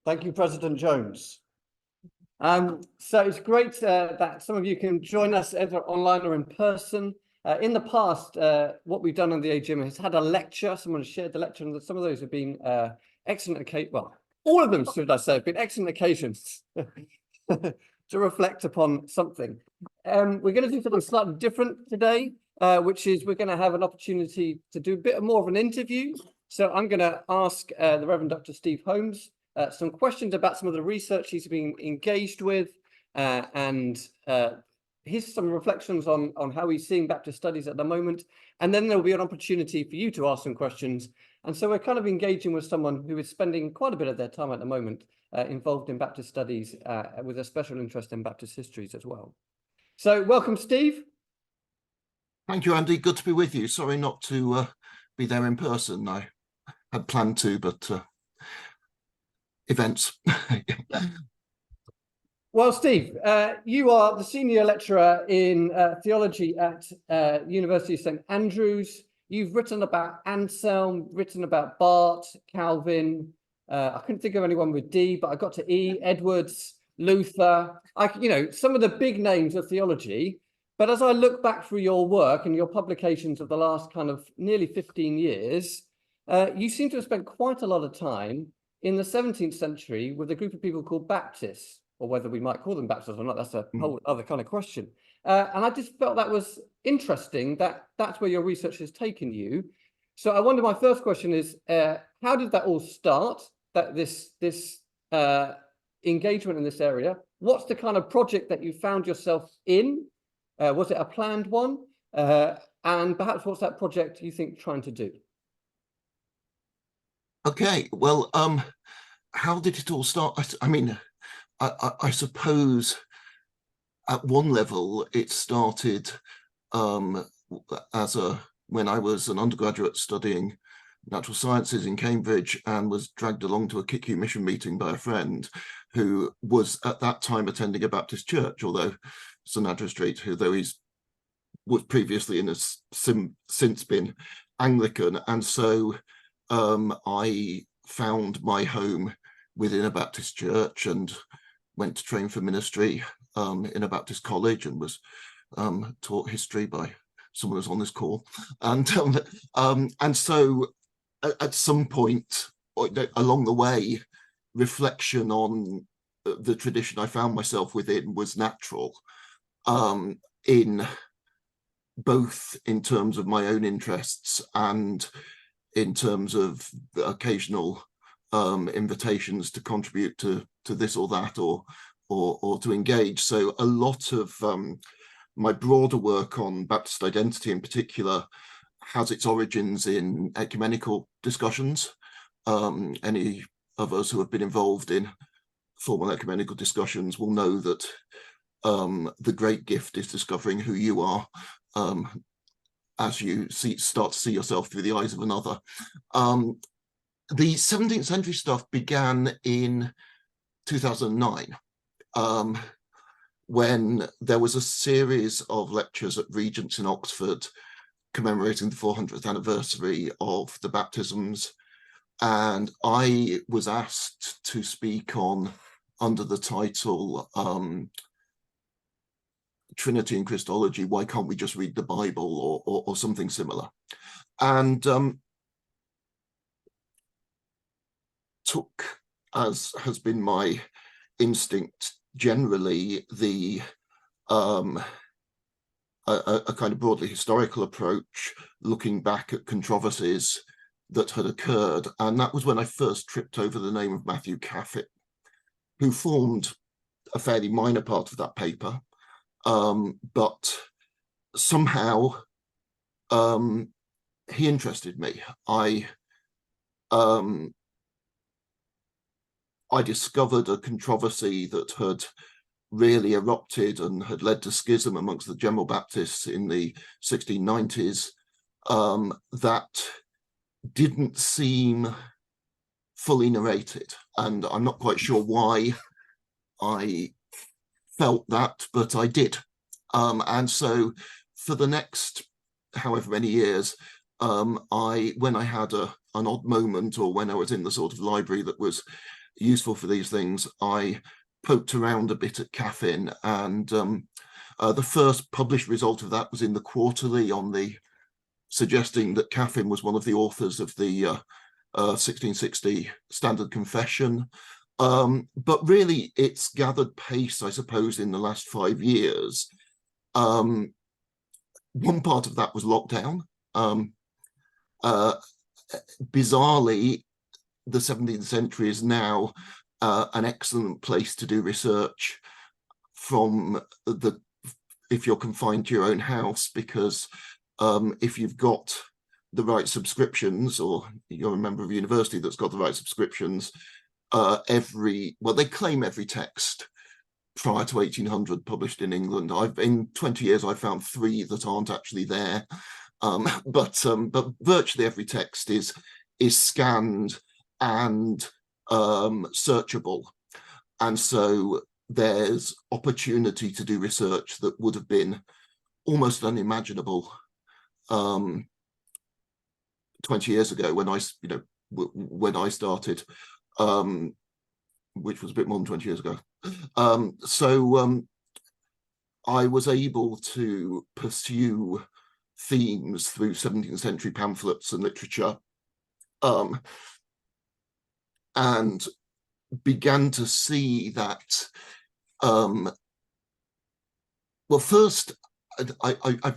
Thank you, President Jones. So it's great that some of you can join us either online or in person. In the past, what we've done on the AGM is had a lecture. Someone has shared the lecture, and some of those have been excellent. Well, all of them, should I say, have been excellent occasions to reflect upon something. We're going to do something slightly different today, which is we're going to have an opportunity to do a bit more of an interview. So I'm going to ask the Reverend Dr. Steve Holmes some questions about some of the research he's been engaged with, and here's some reflections on how he's seeing Baptist studies at the moment. And then there'll be an opportunity for you to ask some questions. And so we're kind of engaging with someone who is spending quite a bit of their time at the moment involved in Baptist studies with a special interest in Baptist histories as well. So welcome, Steve. Thank you, Andy. Good to be with you. Sorry not to be there in person. I had planned to, but events. Well, Steve, you are the senior lecturer in theology at University of St Andrews. You've written about Anselm, written about Barth, Calvin. I couldn't think of anyone with D, but I got to E, Edwards, Luther. Some of the big names of theology. But as I look back through your work and your publications of the last kind of nearly 15 years, you seem to have spent quite a lot of time in the 17th century with a group of people called Baptists, or whether we might call them Baptists or not, that's a whole other kind of question. And I just felt that was interesting, that's where your research has taken you. So I wonder, my first question is, how did that all start, this engagement in this area? What's the kind of project that you found yourself in? Was it a planned one? And perhaps what's that project you think trying to do? Okay, well, how did it all start? I mean, I suppose at one level it started when I was an undergraduate studying natural sciences in Cambridge and was dragged along to a KICU mission meeting by a friend who was at that time attending a Baptist church, although St Andrew Street, although he's was previously and has since been Anglican. And so I found my home within a Baptist church and went to train for ministry in a Baptist college and was taught history by someone who's on this call. And so at some point along the way, reflection on the tradition I found myself within was natural, in both in terms of my own interests and in terms of the occasional invitations to contribute to this or that or to engage. So a lot of my broader work on Baptist identity in particular has its origins in ecumenical discussions. Any of us who have been involved in formal ecumenical discussions will know that the great gift is discovering who you are as you start to see yourself through the eyes of another. The 17th century stuff began in 2009, when there was a series of lectures at Regent's in Oxford commemorating the 400th anniversary of the baptisms. And I was asked to speak on, under the title, Trinity and Christology, why can't we just read the Bible, or something similar? And took, as has been my instinct generally, a kind of broadly historical approach, looking back at controversies that had occurred. And that was when I first tripped over the name of Matthew Caffett, who formed a fairly minor part of that paper. But somehow he interested me. I discovered a controversy that had really erupted and had led to schism amongst the General Baptists in the 1690s that didn't seem fully narrated. And I'm not quite sure why I felt that, but I did. And so for the next however many years, when I had a an odd moment, or when I was in the sort of library that was useful for these things, I poked around a bit at Caffin, and the first published result of that was in the Quarterly, on the suggesting that Caffin was one of the authors of the 1660 Standard Confession. But really, it's gathered pace, I suppose, in the last 5 years. One part of that was lockdown. Bizarrely, the 17th century is now an excellent place to do research if you're confined to your own house, because if you've got the right subscriptions, or you're a member of a university that's got the right subscriptions, they claim every text prior to 1800 published in England. In 20 years, I've found 3 that aren't actually there. But virtually every text is scanned and searchable. And so there's opportunity to do research that would have been almost unimaginable 20 years ago when I started, which was a bit more than 20 years ago. I was able to pursue themes through 17th century pamphlets and literature, and began to see that, first, I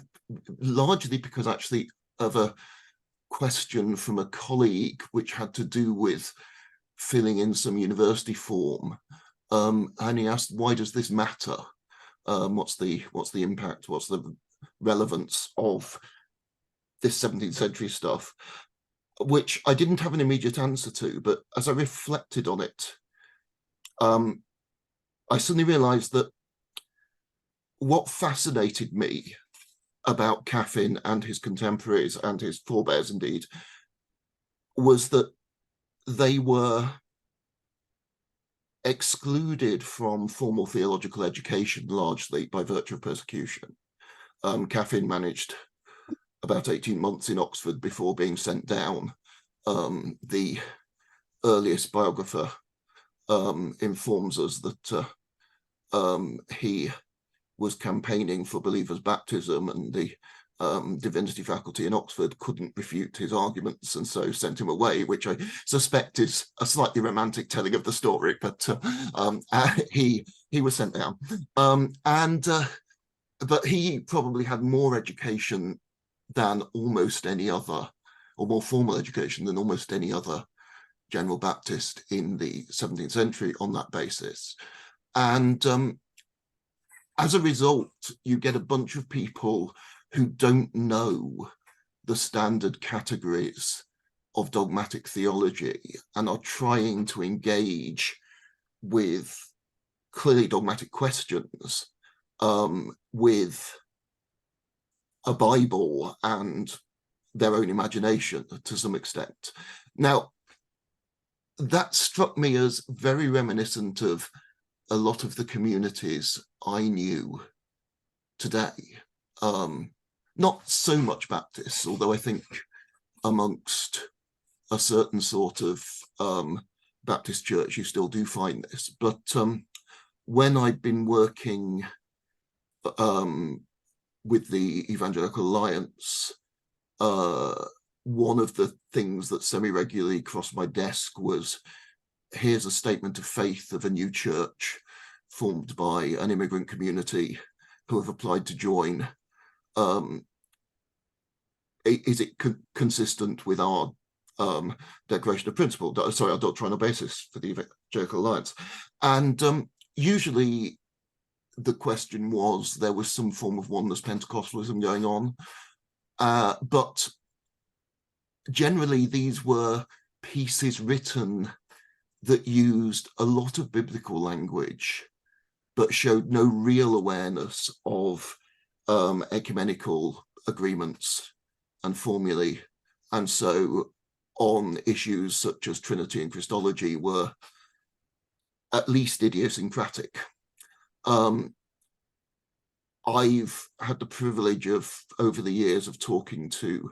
largely because actually of a question from a colleague which had to do with filling in some university form, and he asked, why does this matter? What's the impact? What's the relevance of this 17th century stuff? Which I didn't have an immediate answer to, but as I reflected on it, I suddenly realized that what fascinated me about Caffin and his contemporaries, and his forebears indeed, was that they were excluded from formal theological education largely by virtue of persecution. Caffin managed about 18 months in Oxford before being sent down. The earliest biographer informs us that he was campaigning for believers' baptism, and the divinity faculty in Oxford couldn't refute his arguments, and so sent him away, which I suspect is a slightly romantic telling of the story, but he was sent down. But he probably had more education than almost any other, or more formal education than almost any other General Baptist in the 17th century on that basis. And as a result, you get a bunch of people who don't know the standard categories of dogmatic theology and are trying to engage with clearly dogmatic questions with a Bible and their own imagination to some extent. Now, that struck me as very reminiscent of a lot of the communities I knew today. Not so much Baptists, although I think amongst a certain sort of Baptist church, you still do find this. But when I'd been working with the Evangelical Alliance, one of the things that semi-regularly crossed my desk was, here's a statement of faith of a new church formed by an immigrant community who have applied to join. Is it consistent with our declaration of principle, our doctrinal basis for the Evangelical Alliance? And usually the question was, there was some form of oneness Pentecostalism going on, but generally these were pieces written that used a lot of biblical language, but showed no real awareness of ecumenical agreements and formulae. And so on issues such as Trinity and Christology were at least idiosyncratic. I've had the privilege of, over the years, of talking to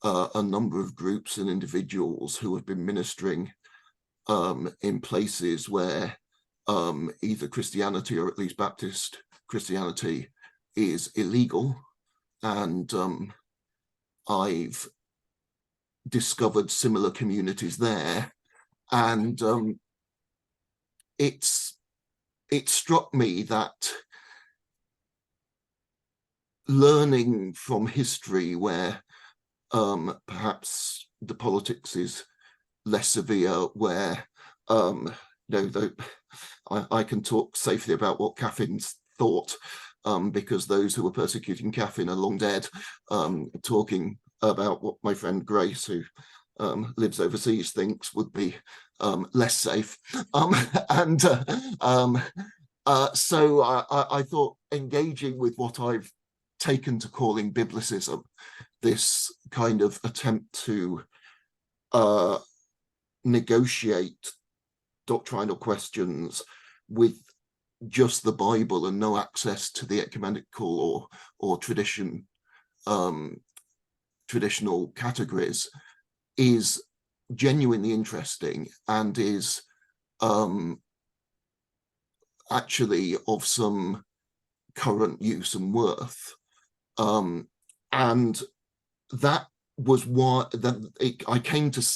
a number of groups and individuals who have been ministering in places where either Christianity or at least Baptist Christianity is illegal. And I've discovered similar communities there. And it struck me that learning from history where perhaps the politics is less severe, where I can talk safely about what Caffins thought, because those who were persecuting Caffin are long dead, talking about what my friend Grace, who lives overseas, thinks would be less safe. So I thought engaging with what I've taken to calling biblicism, this kind of attempt to negotiate doctrinal questions with just the Bible and no access to the ecumenical or traditional categories, is genuinely interesting and is actually of some current use and worth. And that was why I came to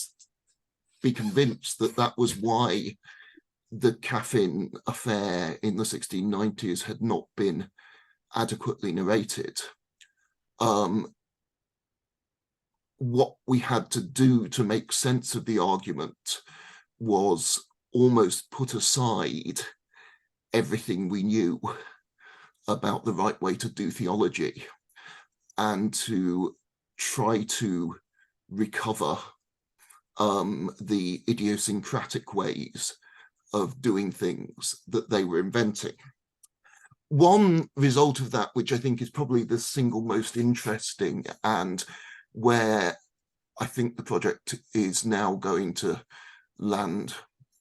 be convinced that was why the Caffin affair in the 1690s had not been adequately narrated. What we had to do to make sense of the argument was almost put aside everything we knew about the right way to do theology and to try to recover the idiosyncratic ways of doing things that they were inventing. One result of that, which I think is probably the single most interesting and where I think the project is now going to land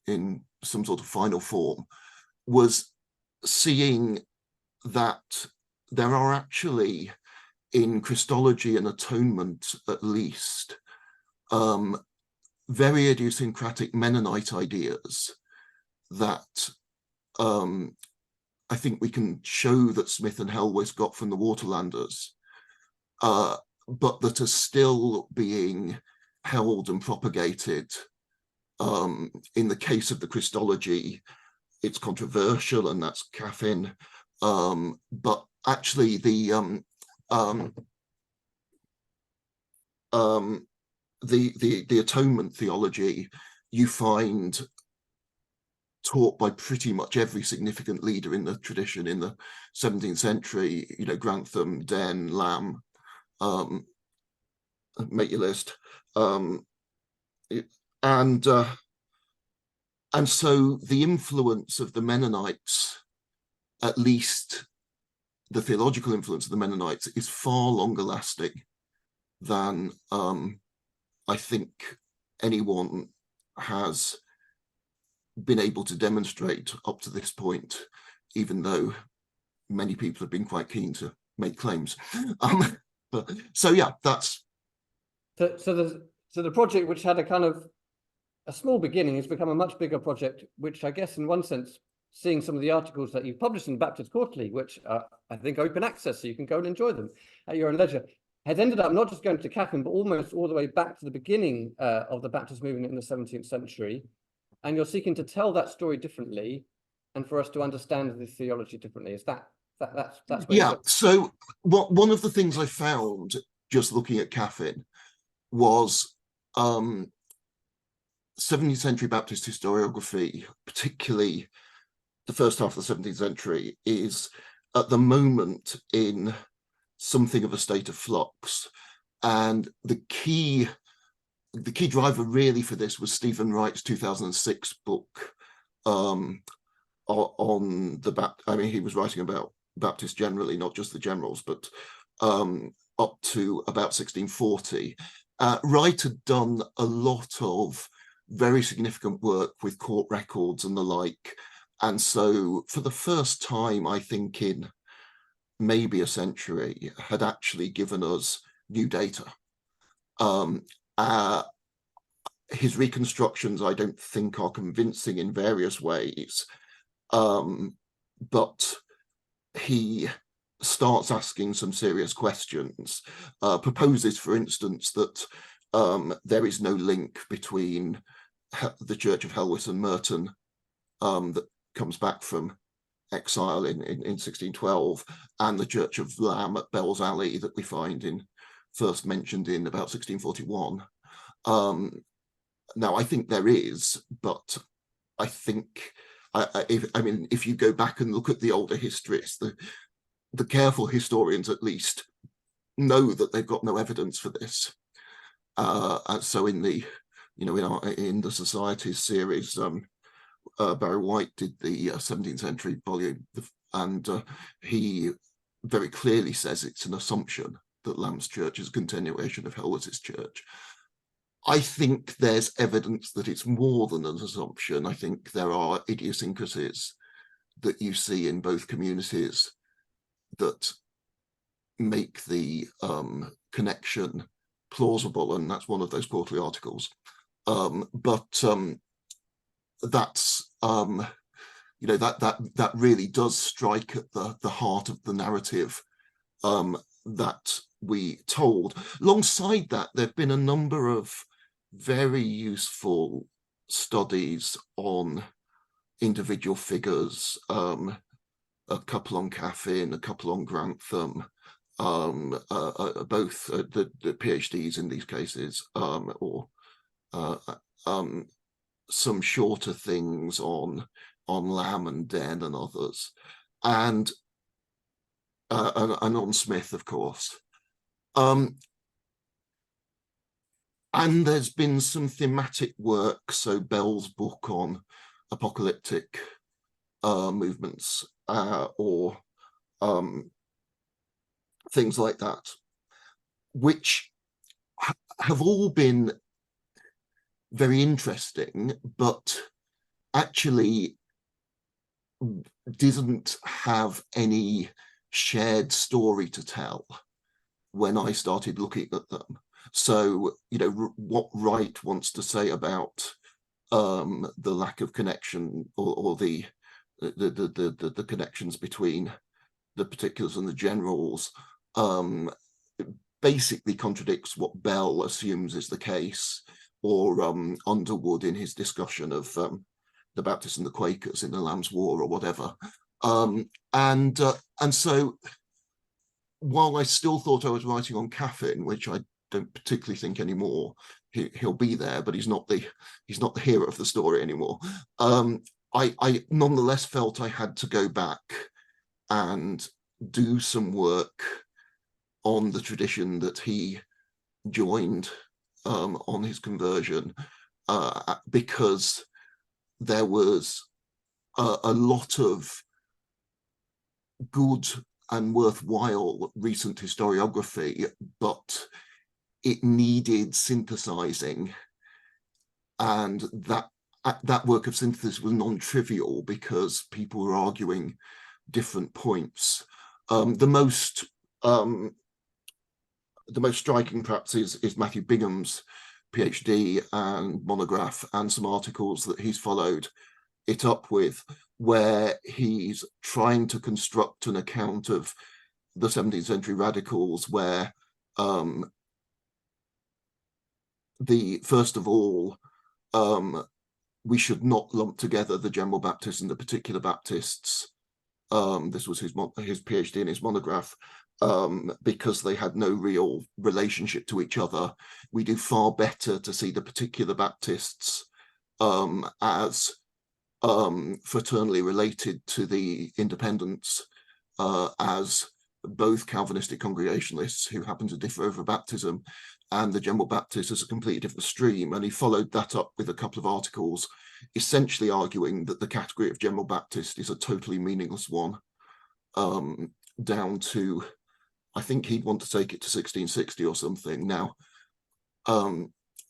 in some sort of final form, was seeing that there are actually, in Christology and atonement at least, very idiosyncratic Mennonite ideas that I think we can show that Smith and Helwys got from the Waterlanders, but that are still being held and propagated. In the case of the Christology, it's controversial, and that's Caffin. But actually, the atonement theology you find taught by pretty much every significant leader in the tradition in the 17th century, Grantham, Den, Lamb, make your list. And so the influence of the Mennonites, at least the theological influence of the Mennonites, is far longer lasting than I think anyone has been able to demonstrate up to this point, even though many people have been quite keen to make claims. So yeah, that's so the project, which had a kind of a small beginning, has become a much bigger project, which I guess in one sense, seeing some of the articles that you published in Baptist Quarterly, which are, I think, open access, so you can go and enjoy them at your own leisure, has ended up not just going to Caffin, but almost all the way back to the beginning of the Baptist movement in the 17th century. And you're seeking to tell that story differently, and for us to understand the theology differently. Is that's yeah. So one of the things I found just looking at Caffin was 17th century Baptist historiography, particularly the first half of the 17th century, is at the moment in something of a state of flux. And the key driver really for this was Stephen Wright's 2006 book on he was writing about Baptists generally, not just the generals, but up to about 1640. Wright had done a lot of very significant work with court records and the like. And so for the first time, I think in maybe a century, had actually given us new data. His reconstructions, I don't think, are convincing in various ways, but he starts asking some serious questions, proposes, for instance, that there is no link between the Church of Helwys and Merton that comes back from exile in 1612, and the Church of Lamb at Bell's Alley that we find first mentioned in about 1641. Now, I think there is, but I think, if you go back and look at the older histories, the careful historians at least know that they've got no evidence for this. And so in the Societies series, Barry White did the 17th century volume, and he very clearly says it's an assumption that Lamb's Church is a continuation of Helwys's church. I think there's evidence that it's more than an assumption. I think there are idiosyncrasies that you see in both communities that make the connection plausible, and that's one of those quarterly articles. That's that really does strike at the heart of the narrative that we told. Alongside that, there have been a number of very useful studies on individual figures, a couple on Caffin, a couple on Grantham, both the PhDs in these cases, or some shorter things on Lamb and Den and others, and on Smith, of course. And there's been some thematic work, so Bell's book on apocalyptic movements, or things like that, which have all been very interesting, but actually didn't have any shared story to tell when I started looking at them. So, what Wright wants to say about the lack of connection, or the connections between the particulars and the generals, basically contradicts what Bell assumes is the case, or Underwood in his discussion of the Baptists and the Quakers in the Lamb's War or whatever. And so, while I still thought I was writing on Caffin, which I don't particularly think anymore, he'll be there, but he's not the hero of the story anymore. I nonetheless felt I had to go back and do some work on the tradition that he joined on his conversion, because there was a lot of good and worthwhile recent historiography, but it needed synthesizing, and that work of synthesis was non-trivial because people were arguing different points. The most striking, perhaps, is Matthew Bingham's PhD and monograph, and some articles that he's followed it up with, where he's trying to construct an account of the 17th century radicals, where first of all, we should not lump together the General Baptists and the particular Baptists. This was his PhD and his monograph, because they had no real relationship to each other. We do far better to see the particular Baptists as fraternally related to the Independents, as both Calvinistic Congregationalists who happen to differ over baptism, and the General Baptists as a completely different stream. And he followed that up with a couple of articles essentially arguing that the category of General Baptist is a totally meaningless one, down to, I think he'd want to take it to 1660 or something. Now,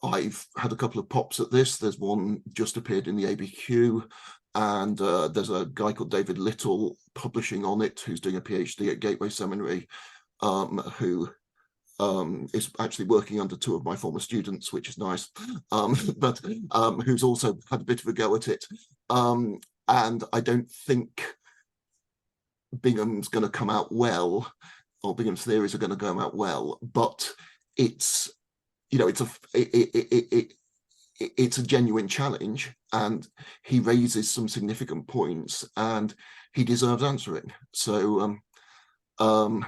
I've had a couple of pops at this. There's one just appeared in the ABQ, and there's a guy called David Little publishing on it, who's doing a PhD at Gateway Seminary, who is actually working under two of my former students, which is nice, but who's also had a bit of a go at it. And I don't think Bingham's going to come out well, or Bingham's theories are going to come out well, but it's, you know, it's a genuine challenge, and he raises some significant points, and he deserves answering. So I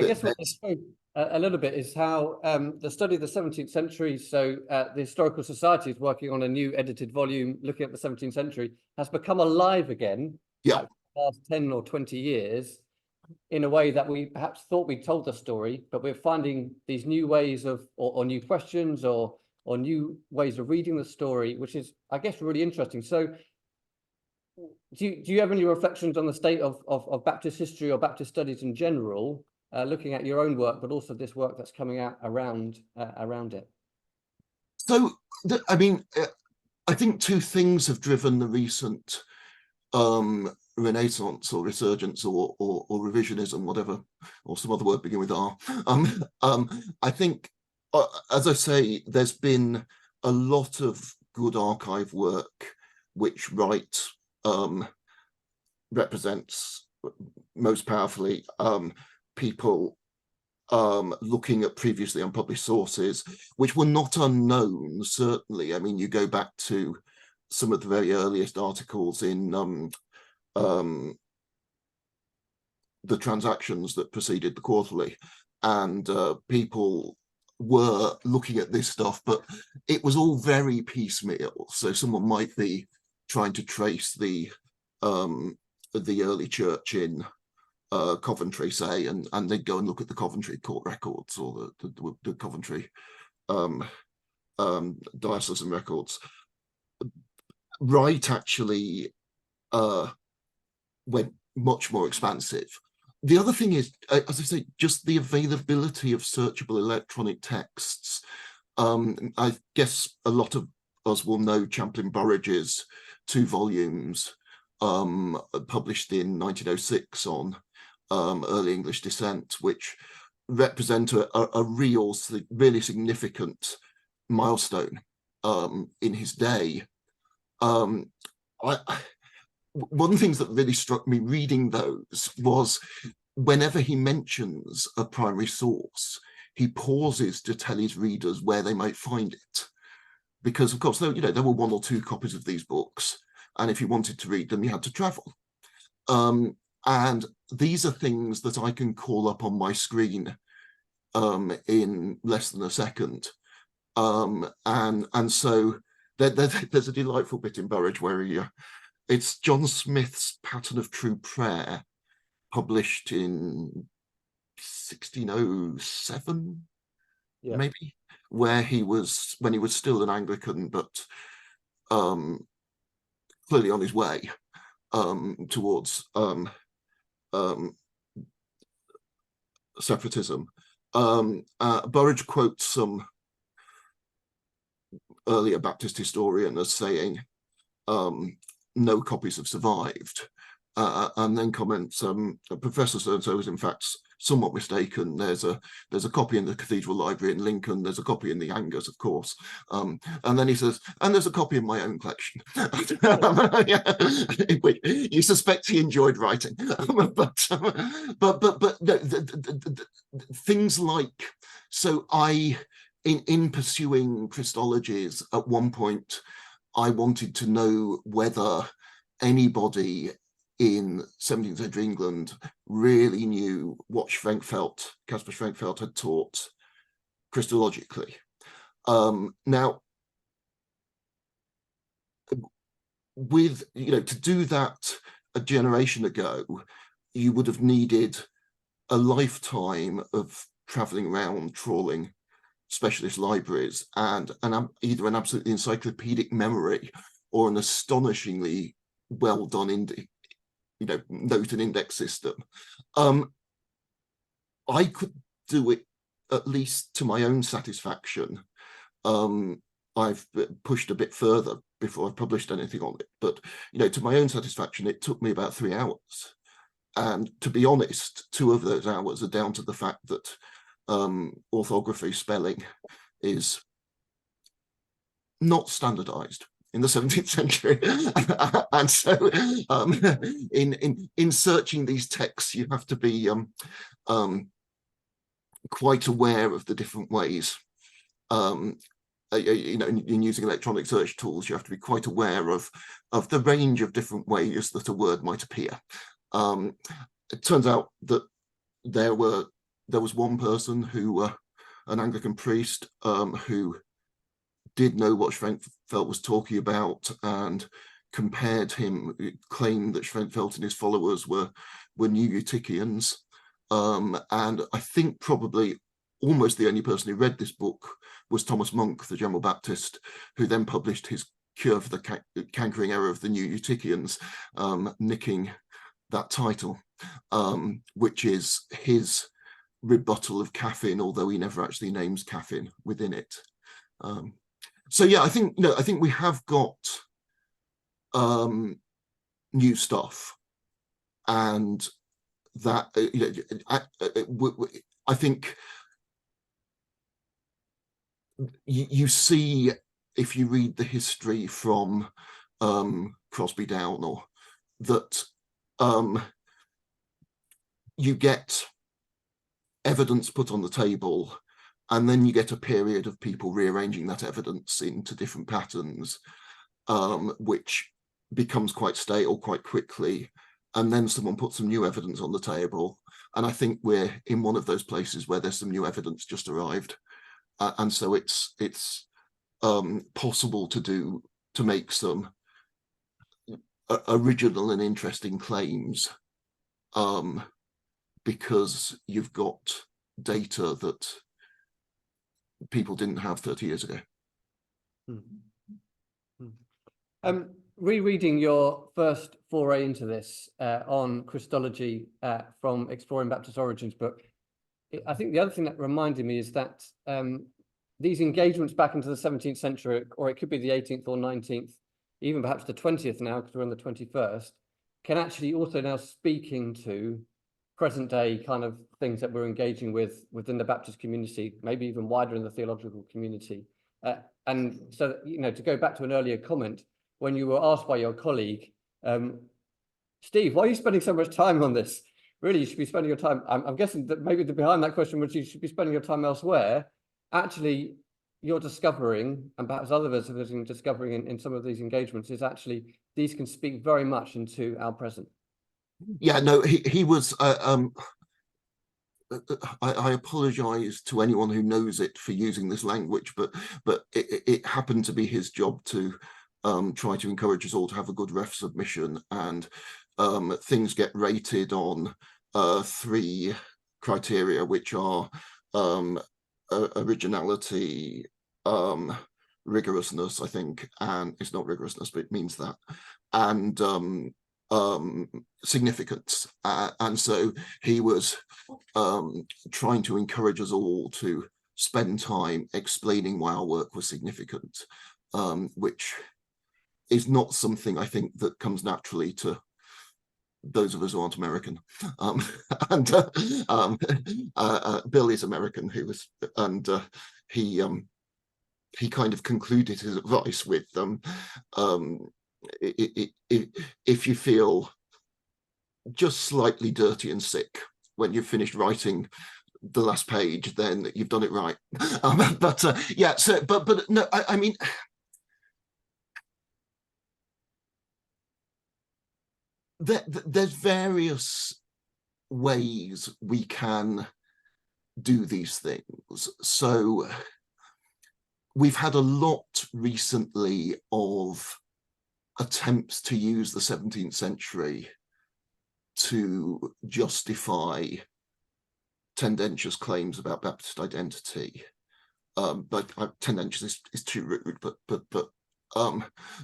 guess what they show a little bit is how the study of the 17th century, so the Historical Society is working on a new edited volume looking at the 17th century, has become alive again for the last 10 or 20 years in a way that we perhaps thought we told the story, but we're finding these new ways of, or new questions, or new ways of reading the story, which is, I guess, really interesting. So do you have any reflections on the state of Baptist history or Baptist studies in general, looking at your own work, but also this work that's coming out around it? So, I mean, I think two things have driven the recent Renaissance or resurgence or revisionism, whatever, or some other word begin with R. I think, as I say, there's been a lot of good archive work which represents most powerfully people looking at previously unpublished sources, which were not unknown, certainly. I mean, you go back to some of the very earliest articles in the transactions that preceded the quarterly, and people were looking at this stuff, but it was all very piecemeal. So someone might be trying to trace the early church in Coventry, say, and they'd go and look at the Coventry court records or the Coventry diocesan records. Wright actually went much more expansive. The other thing is, as I say, just the availability of searchable electronic texts. I guess a lot of us will know Champlin Burridge's 2 volumes published in 1906 on early English descent, which represent a really significant milestone in his day. One of the things that really struck me reading those was whenever he mentions a primary source, he pauses to tell his readers where they might find it. Because, of course, there were 1 or 2 copies of these books, and if you wanted to read them, you had to travel. And these are things that I can call up on my screen in less than a second. And so there's a delightful bit in Burridge where it's John Smith's Pattern of True Prayer, published in 1607, maybe, where when he was still an Anglican, but clearly on his way towards separatism. Burridge quotes some earlier Baptist historian as saying, no copies have survived, and then comments, Professor so-and-so is in fact somewhat mistaken. There's a copy in the Cathedral Library in Lincoln, there's a copy in the Angers, of course, and then he says, and there's a copy in my own collection. You suspect he enjoyed writing. But things like, so in pursuing Christologies, at one point I wanted to know whether anybody in 17th century England really knew what Caspar Schwenkfeld had taught Christologically. Now, to do that a generation ago, you would have needed a lifetime of traveling around, trawling specialist libraries, and either an absolutely encyclopedic memory or an astonishingly well done note and index system. I could do it, at least to my own satisfaction. I've pushed a bit further before I've published anything on it, but to my own satisfaction, it took me about 3 hours. And to be honest, 2 of those hours are down to the fact that orthography, spelling is not standardized in the 17th century. And so in searching these texts, you have to be quite aware of the different ways. You know, in using electronic search tools, you have to be quite aware of the range of different ways that a word might appear. It turns out that there was one person who, an Anglican priest, who did know what Schwenfeld was talking about and compared him, claimed that Schwenfeld and his followers were New Eutychians. And I think probably almost the only person who read this book was Thomas Monk, the General Baptist, who then published his Cure for the Cankering Error of the New Eutychians, nicking that title, which is his rebuttal of caffeine, although he never actually names caffeine within it. So yeah, I think we have got new stuff, and that I think you see, if you read the history from Crosby down, or that you get evidence put on the table, and then you get a period of people rearranging that evidence into different patterns, which becomes quite stale quite quickly, and then someone puts some new evidence on the table. And I think we're in one of those places where there's some new evidence just arrived, and so it's possible to make some original and interesting claims, because you've got data that people didn't have 30 years ago. Rereading your first foray into this on Christology from Exploring Baptist Origins book, I think the other thing that reminded me is that these engagements back into the 17th century, or it could be the 18th or 19th, even perhaps the 20th now, because we're on the 21st, can actually also now speak into present day kind of things that we're engaging with within the Baptist community, maybe even wider in the theological community. And so, you know, to go back to an earlier comment, when you were asked by your colleague, Steve, why are you spending so much time on this? Really, you should be spending your time. I'm guessing that maybe behind that question was you should be spending your time elsewhere. Actually, you're discovering, and perhaps others have been discovering in some of these engagements, is actually these can speak very much into our present. Yeah, no, he was. I apologize to anyone who knows it for using this language, but it happened to be his job to try to encourage us all to have a good ref submission, and things get rated on 3 criteria, which are originality, rigorousness, I think, and it's not rigorousness, but it means that, and significance. And so he was trying to encourage us all to spend time explaining why our work was significant, which is not something I think that comes naturally to those of us who aren't American. And Bill is American, he kind of concluded his advice with if you feel just slightly dirty and sick when you've finished writing the last page, then you've done it right. Yeah, so but no, I mean, there's various ways we can do these things. So we've had a lot recently of attempts to use the 17th century to justify tendentious claims about Baptist identity. But tendentious is too rude, but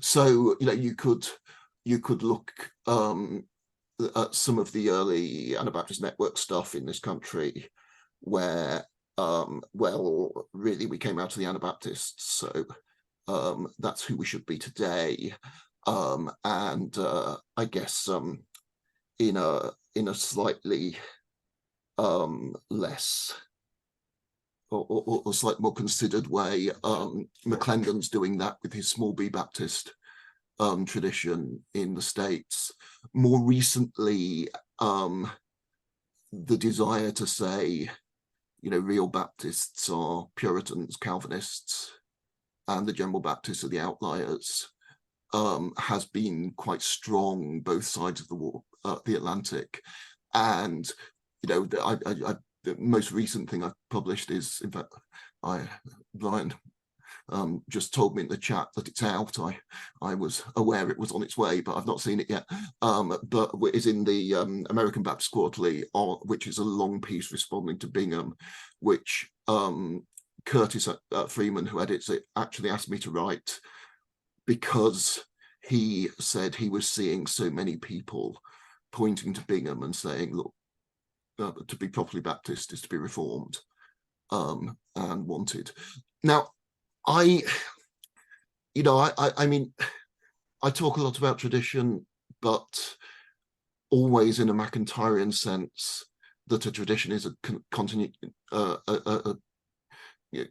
so, you know, you could look at some of the early Anabaptist network stuff in this country where, well, really we came out of the Anabaptists, so that's who we should be today. And I guess in a slightly less or slightly more considered way. McClendon's doing that with his small B Baptist tradition in the States. More recently, the desire to say, real Baptists are Puritans, Calvinists, and the General Baptists are the outliers, has been quite strong both sides of the Atlantic. And the most recent thing I've published is, in fact, Brian just told me in the chat that it's out. I was aware it was on its way, but I've not seen it yet. But is in the American Baptist Quarterly, which is a long piece responding to Bingham, which Curtis Freeman, who edits it, actually asked me to write because he said he was seeing so many people pointing to Bingham and saying, look, to be properly Baptist is to be Reformed, and wanted. Now, I mean, I talk a lot about tradition, but always in a McIntyrean sense, that a tradition is a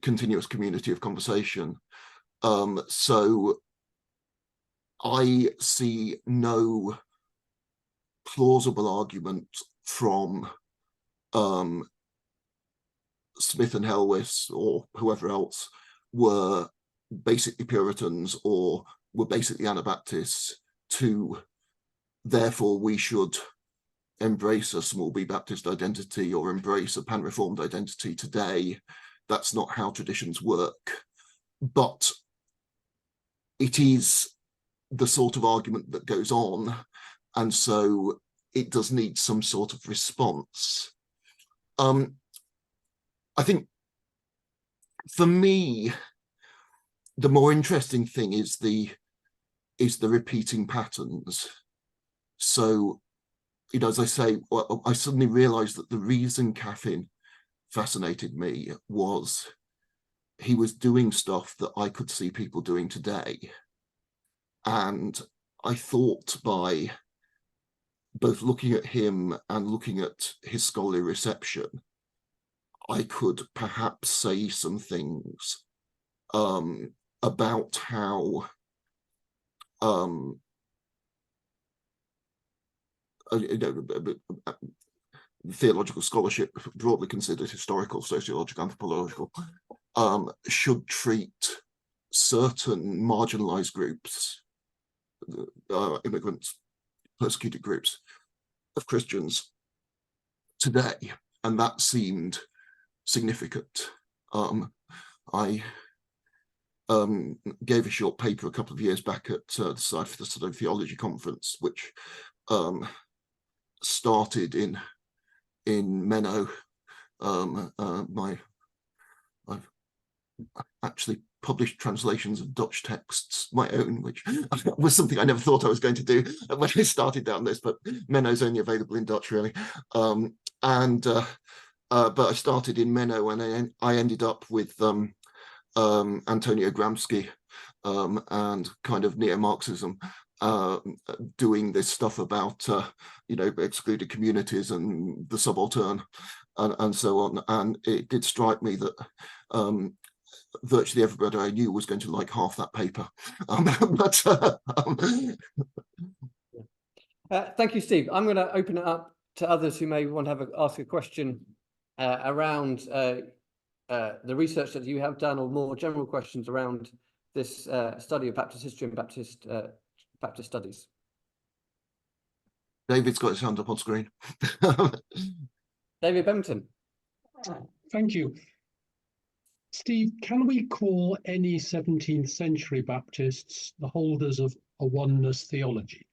continuous community of conversation. So I see no plausible argument from Smith and Helwys or whoever else were basically Puritans or were basically Anabaptists to therefore we should embrace a small B Baptist identity or embrace a pan-reformed identity today. That's not how traditions work. But it is the sort of argument that goes on, and so it does need some sort of response. I think for me, the more interesting thing is the repeating patterns. So, as I say, I suddenly realized that the reason Caffin fascinated me was he was doing stuff that I could see people doing today. And I thought by both looking at him and looking at his scholarly reception, I could perhaps say some things about how theological scholarship, broadly considered historical, sociological, anthropological, should treat certain marginalized groups, immigrants, persecuted groups of Christians today. And that seemed significant. I gave a short paper a couple of years back at the Society for the Study of Theology conference, which started in Menno. I've actually published translations of Dutch texts, my own, which was something I never thought I was going to do when I started down this, but Menno's only available in Dutch, really. But I started in Menno, and I ended up with Antonio Gramsci and kind of neo-Marxism, doing this stuff about excluded communities and the subaltern and so on. And it did strike me that virtually everybody I knew was going to like half that paper. Thank you, Steve. I'm going to open it up to others who may want to ask a question around the research that you have done, or more general questions around this study of Baptist history and Baptist studies. David's got his hand up on screen. David Bempton. Thank you. Steve, can we call any 17th century Baptists the holders of a oneness theology?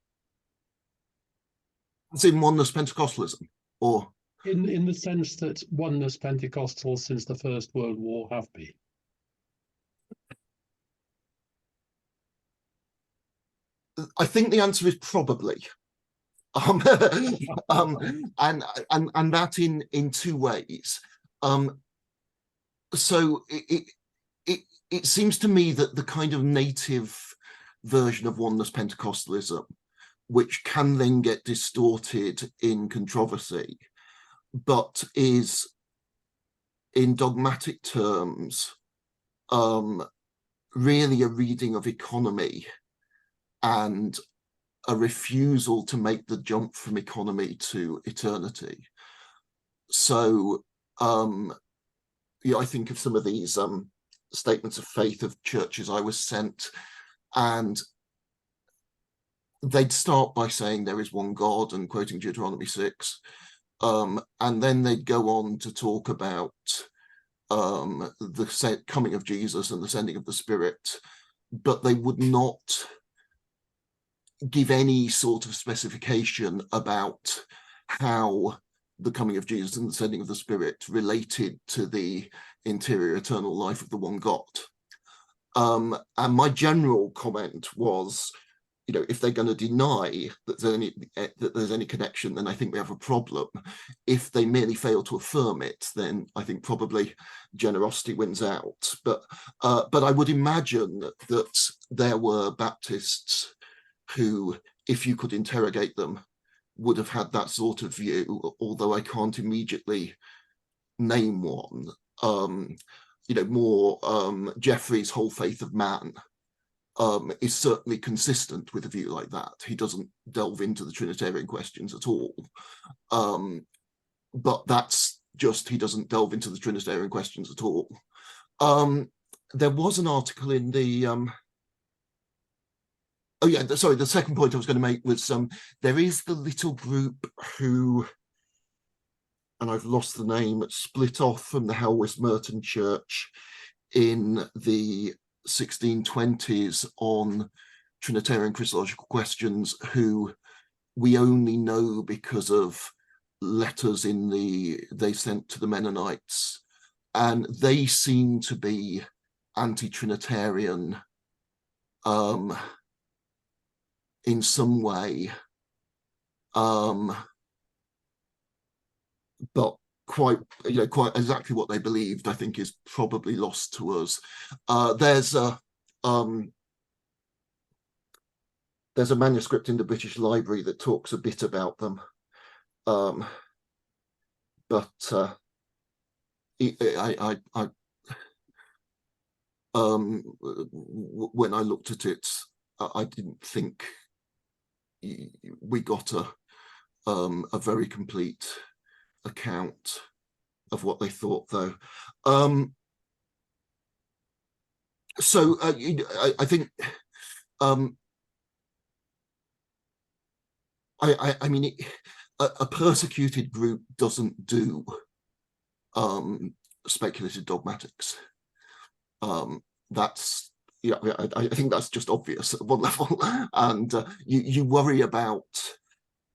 It's in oneness Pentecostalism, or? In the sense that oneness Pentecostals since the First World War have been. I think the answer is probably. And that in two ways. So it seems to me that the kind of native version of oneness Pentecostalism, which can then get distorted in controversy, but is in dogmatic terms, really a reading of economy and a refusal to make the jump from economy to eternity. So I think of some of these statements of faith of churches I was sent, and they'd start by saying there is one God and quoting Deuteronomy 6, and then they'd go on to talk about the coming of Jesus and the sending of the Spirit, but they would not give any sort of specification about how the coming of Jesus and the sending of the Spirit related to the interior eternal life of the one God. And my general comment was, if they're going to deny that there's any connection, then I think we have a problem. If they merely fail to affirm it, then I think probably generosity wins out. But I would imagine that there were Baptists who, if you could interrogate them, would have had that sort of view, although I can't immediately name one. Jeffrey's whole faith of man is certainly consistent with a view like that. He doesn't delve into the Trinitarian questions at all. But that's just, he doesn't delve into the Trinitarian questions at all. There was an article in the the second point I was going to make was there is the little group who, and I've lost the name, split off from the Helwys Merton Church in the 1620s on Trinitarian Christological questions, who we only know because of letters they sent to the Mennonites, and they seem to be anti-Trinitarian in some way, but quite exactly what they believed, I think, is probably lost to us. There's a manuscript in the British Library that talks a bit about them, but when I looked at it, I didn't think we got a very complete account of what they thought, though. I think I mean, a persecuted group doesn't do speculative dogmatics. That's, I think that's just obvious at one level. And you worry about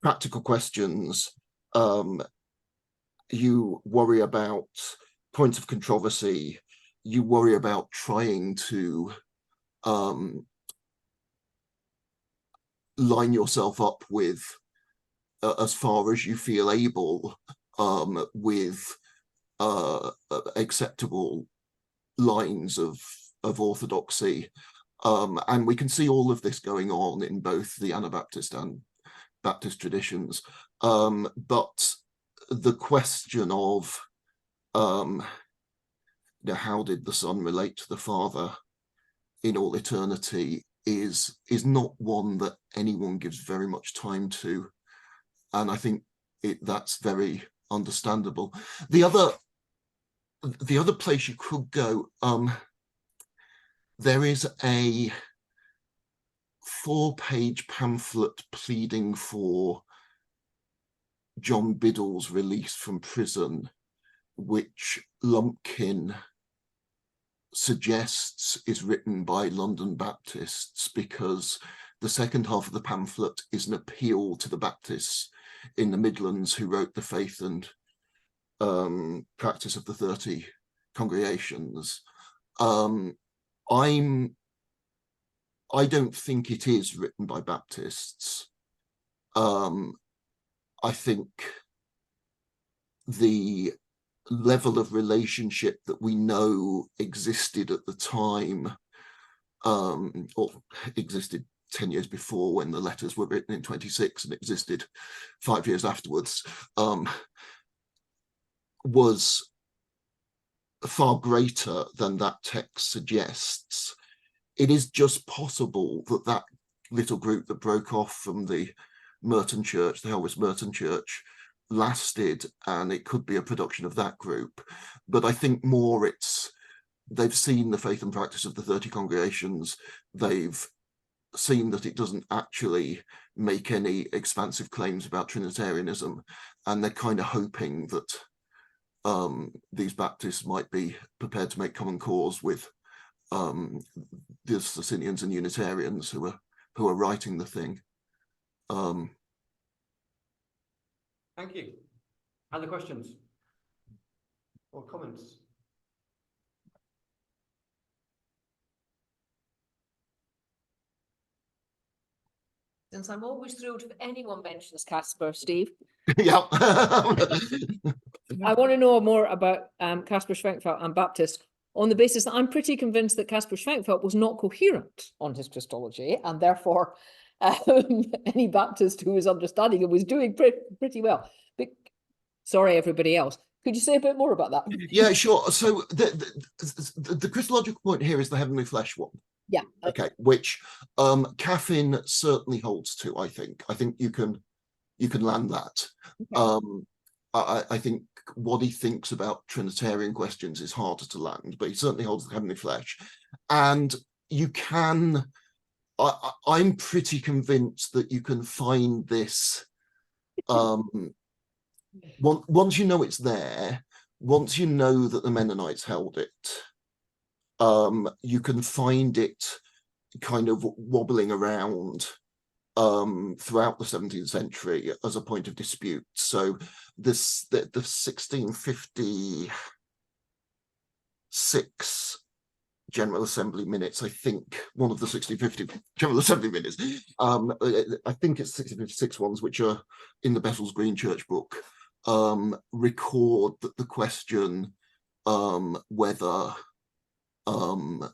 practical questions. You worry about points of controversy. You worry about trying to line yourself up with, as far as you feel able, with acceptable lines of orthodoxy. And we can see all of this going on in both the Anabaptist and Baptist traditions. But the question of how did the Son relate to the Father in all eternity is not one that anyone gives very much time to, and I think that's very understandable. The other place you could go, there is a 4-page pamphlet pleading for John Biddle's release from prison, which Lumpkin suggests is written by London Baptists, because the second half of the pamphlet is an appeal to the Baptists in the Midlands who wrote the Faith and Practice of the 30 Congregations. I don't think it is written by Baptists. I think the level of relationship that we know existed at the time, or existed 10 years before when the letters were written in 26 and existed 5 years afterwards, was far greater than that text suggests. It is just possible that that little group that broke off from the Merton Church, the Helwys Merton Church, lasted, and it could be a production of that group. But I think more they've seen the faith and practice of the 30 congregations. They've seen that it doesn't actually make any expansive claims about Trinitarianism, and they're kind of hoping that these Baptists might be prepared to make common cause with the Socinians and Unitarians who are writing the thing. Thank you. Other questions or comments? Since I'm always thrilled if anyone mentions Caspar, Steve, Yeah. I want to know more about Caspar Schwenkfeld and Baptist on the basis that I'm pretty convinced that Caspar Schwenkfeld was not coherent on his Christology, and therefore any Baptist who was understanding it was doing pretty well. But, sorry, everybody else. Could you say a bit more about that? Yeah, sure. So the Christological point here is the heavenly flesh one. Yeah. Okay, which Caffin certainly holds to. I think you can land that. Okay. I think what he thinks about Trinitarian questions is harder to land, but he certainly holds the heavenly flesh. And you can, I'm pretty convinced that you can find this, once you know it's there, once you know that the Mennonites held it, you can find it kind of wobbling around throughout the 17th century as a point of dispute. So the 1656 General Assembly minutes, I think one of the 1650 General Assembly minutes, I think it's 1656 ones, which are in the Bethel's Green Church book, record that the question whether the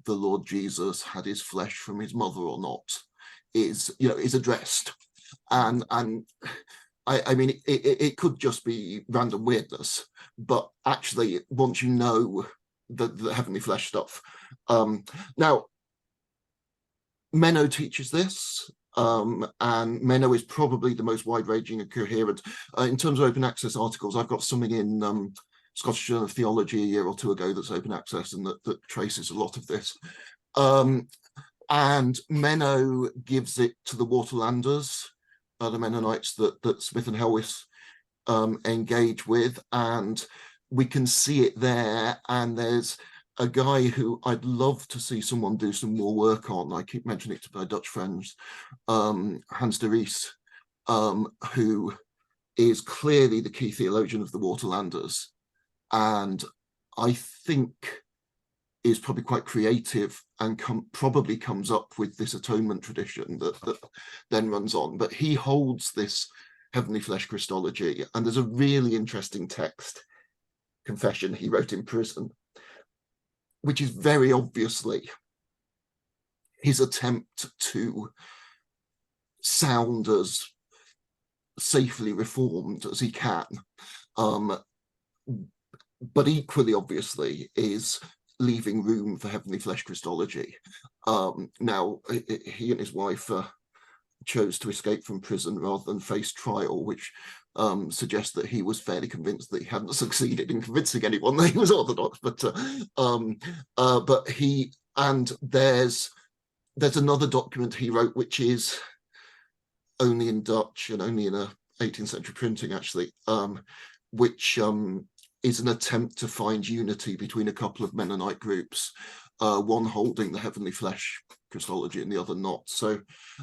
Lord Jesus had his flesh from his mother or not is addressed, and I mean it could just be random weirdness, but actually once you know the heavenly flesh stuff, now Menno teaches this, and Menno is probably the most wide-ranging and coherent in terms of open access articles. I've got something in Scottish Journal of Theology a year or two ago that's open access and that traces a lot of this. And Menno gives it to the Waterlanders, the Mennonites that Smith and Helwys engage with, and we can see it there. And there's a guy who I'd love to see someone do some more work on. I keep mentioning it to my Dutch friends, Hans de Ries, who is clearly the key theologian of the Waterlanders, and I think is probably quite creative and probably comes up with this atonement tradition that then runs on. But he holds this heavenly flesh Christology, and there's a really interesting text, confession he wrote in prison, which is very obviously his attempt to sound as safely reformed as he can, but equally obviously is leaving room for heavenly flesh Christology. Now, he and his wife chose to escape from prison rather than face trial, which suggests that he was fairly convinced that he hadn't succeeded in convincing anyone that he was Orthodox. But he, and there's another document he wrote, which is only in Dutch and only in a 18th century printing, actually, which is an attempt to find unity between a couple of Mennonite groups, one holding the heavenly flesh Christology and the other not. So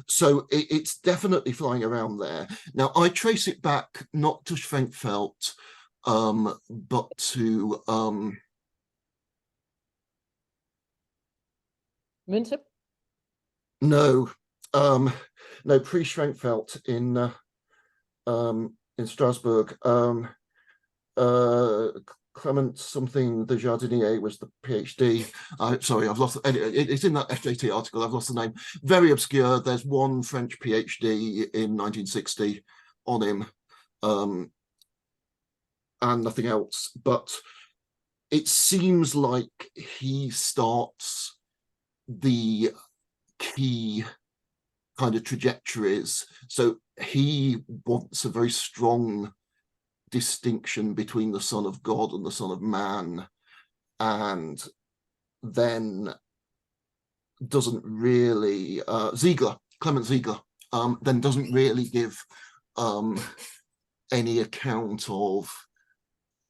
it's definitely flying around there. Now, I trace it back not to Schwenkfeld, but to Minter? No, pre-Schwenkfeld in Strasbourg. Clement something de Jardinier was the PhD. Sorry, I've lost it's in that FJT article. I've lost the name. Very obscure. There's one French PhD in 1960 on him. and nothing else. But it seems like he starts the key kind of trajectories. So he wants a very strong distinction between the Son of God and the Son of Man, and then doesn't really Clement Ziegler then doesn't really give any account of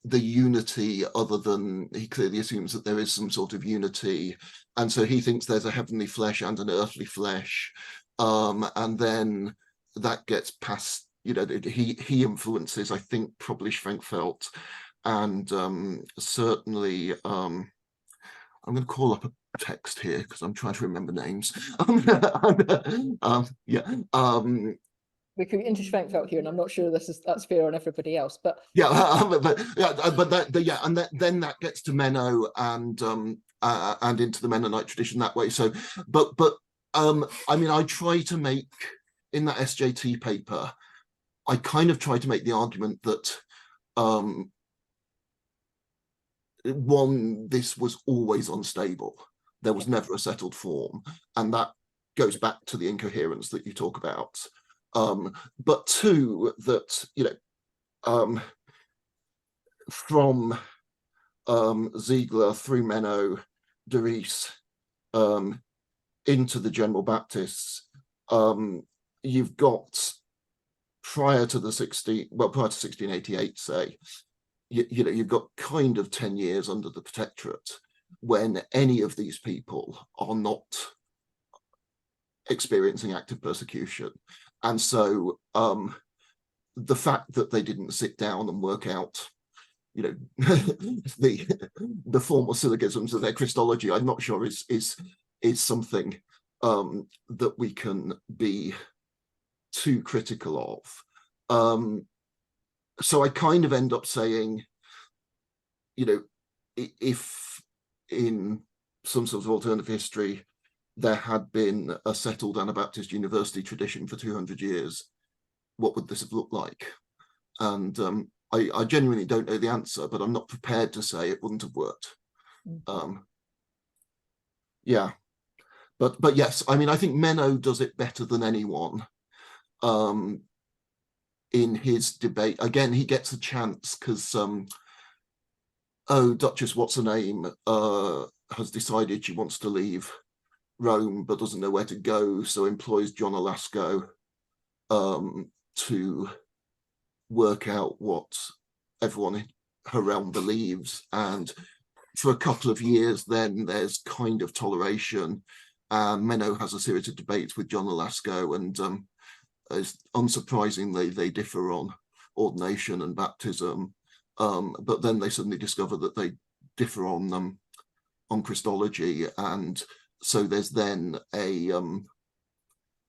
the unity, other than he clearly assumes that there is some sort of unity, and so he thinks there's a heavenly flesh and an earthly flesh, and then that gets past, you know, he influences, I think, probably Schwenkfeld, and certainly I'm going to call up a text here because I'm trying to remember names. We could into Schwenkfeld here, and I'm not sure that's fair on everybody else, but then that gets to Menno and into the Mennonite tradition that way. So, but I mean, I try to make in that SJT paper, I kind of try to make the argument that one, this was always unstable. There was never a settled form, and that goes back to the incoherence that you talk about. But two, that, you know, from Ziegler through Menno, de Ries, into the General Baptists, you've got prior to 1688, say, you know, you've got kind of 10 years under the protectorate when any of these people are not experiencing active persecution. And so the fact that they didn't sit down and work out, you know, the formal syllogisms of their Christology, I'm not sure is something that we can be too critical of. So I kind of end up saying, you know, if in some sort of alternative history there had been a settled Anabaptist university tradition for 200 years, what would this have looked like? And I genuinely don't know the answer, but I'm not prepared to say it wouldn't have worked. Yeah, but yes, I mean, I think Menno does it better than anyone. In his debate, again, he gets a chance because Duchess what's her name has decided she wants to leave Rome but doesn't know where to go, so employs John Olasco to work out what everyone in her realm believes, and for a couple of years then there's kind of toleration. Menno has a series of debates with John Olasco, and unsurprisingly they differ on ordination and baptism, but then they suddenly discover that they differ on Christology, and so there's then an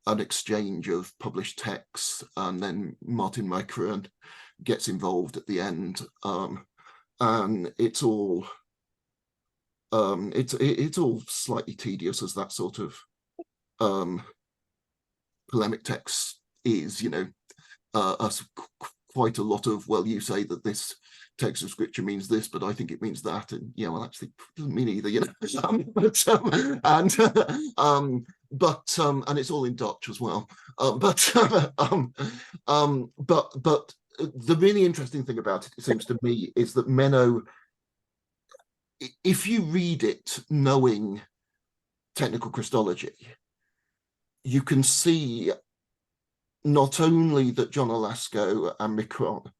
exchange of published texts, and then Martin Micron gets involved at the end, and it's all slightly tedious, as that sort of polemic text is, you know, quite a lot of, well, you say that this text of scripture means this, but I think it means that, and yeah, well, actually, it doesn't mean either, you know. And it's all in Dutch as well. But the really interesting thing about it seems to me, is that Menno, if you read it knowing technical Christology, you can see not only that John Olasco and Micron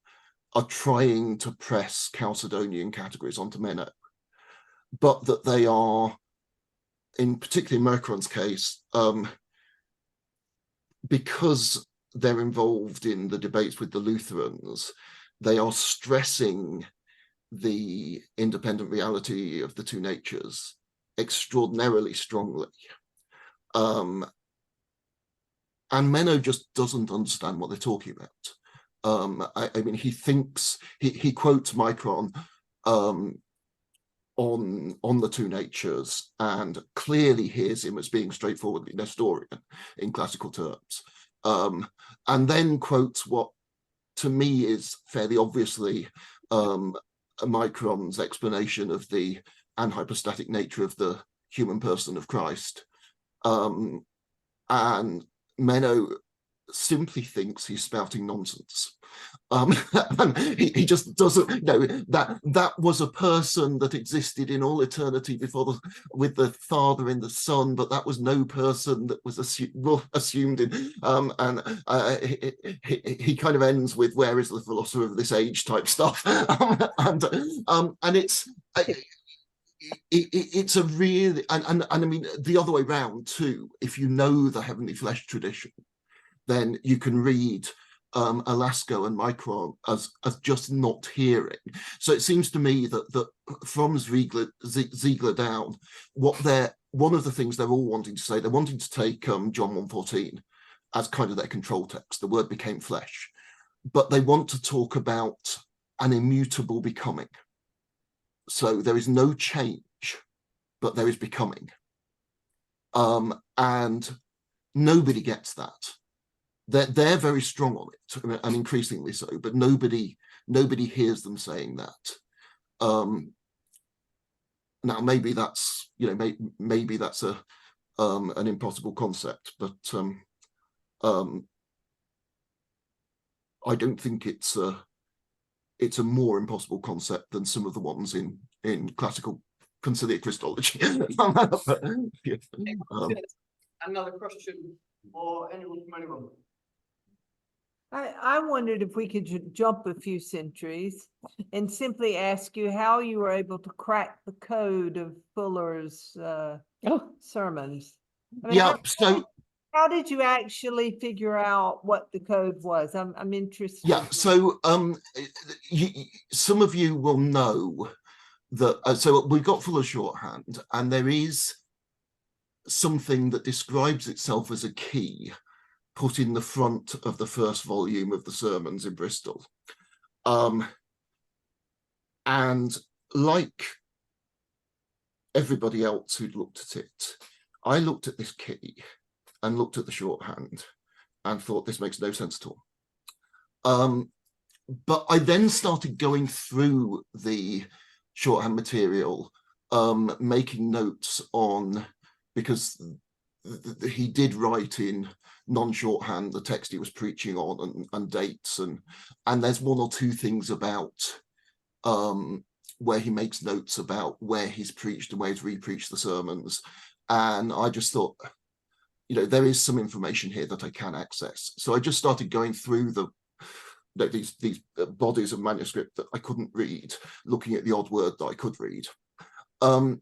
are trying to press Chalcedonian categories onto Menno, but that they are, in particularly Micron's case, because they're involved in the debates with the Lutherans, they are stressing the independent reality of the two natures extraordinarily strongly. And Menno just doesn't understand what they're talking about. I mean, he thinks, he quotes Micron on the two natures, and clearly hears him as being straightforwardly Nestorian in classical terms, and then quotes what to me is fairly obviously Micron's explanation of the anhypostatic nature of the human person of Christ. And Menno simply thinks he's spouting nonsense. And he just doesn't know that was a person that existed in all eternity before with the Father in the Son, but that was no person that was assumed in. He kind of ends with "Where is the philosopher of this age?" type stuff, and it's a really and I mean the other way round too. If you know the Heavenly Flesh tradition, then you can read Alasko and Micron as just not hearing. So it seems to me that from Ziegler down, one of the things they're all wanting to say, they're wanting to take John 1:14 as kind of their control text. The word became flesh, but they want to talk about an immutable becoming. So there is no change, but there is becoming. And nobody gets that. They're very strong on it, and increasingly so, but nobody hears them saying that. Now maybe that's maybe that's an impossible concept, but I don't think it's a more impossible concept than some of the ones in classical conciliar Christology. Another question or anyone from anyone? I wondered if we could jump a few centuries and simply ask you how you were able to crack the code of Fuller's sermons. I mean, Yeah, so how did you actually figure out what the code was? I'm interested. yeah, so some of you will know that. So we've got Fuller's shorthand, and there is something that describes itself as a key put in the front of the first volume of the sermons in Bristol. And like everybody else who'd looked at it, I looked at this key and looked at the shorthand and thought this makes no sense at all. But I then started going through the shorthand material, making notes on, because he did write in non-shorthand the text he was preaching on and dates, and there's one or two things about where he makes notes about where he's preached and where he's repreached the sermons, and I just thought, there is some information here that I can access. So I just started going through these bodies of manuscript that I couldn't read, looking at the odd word that I could read. And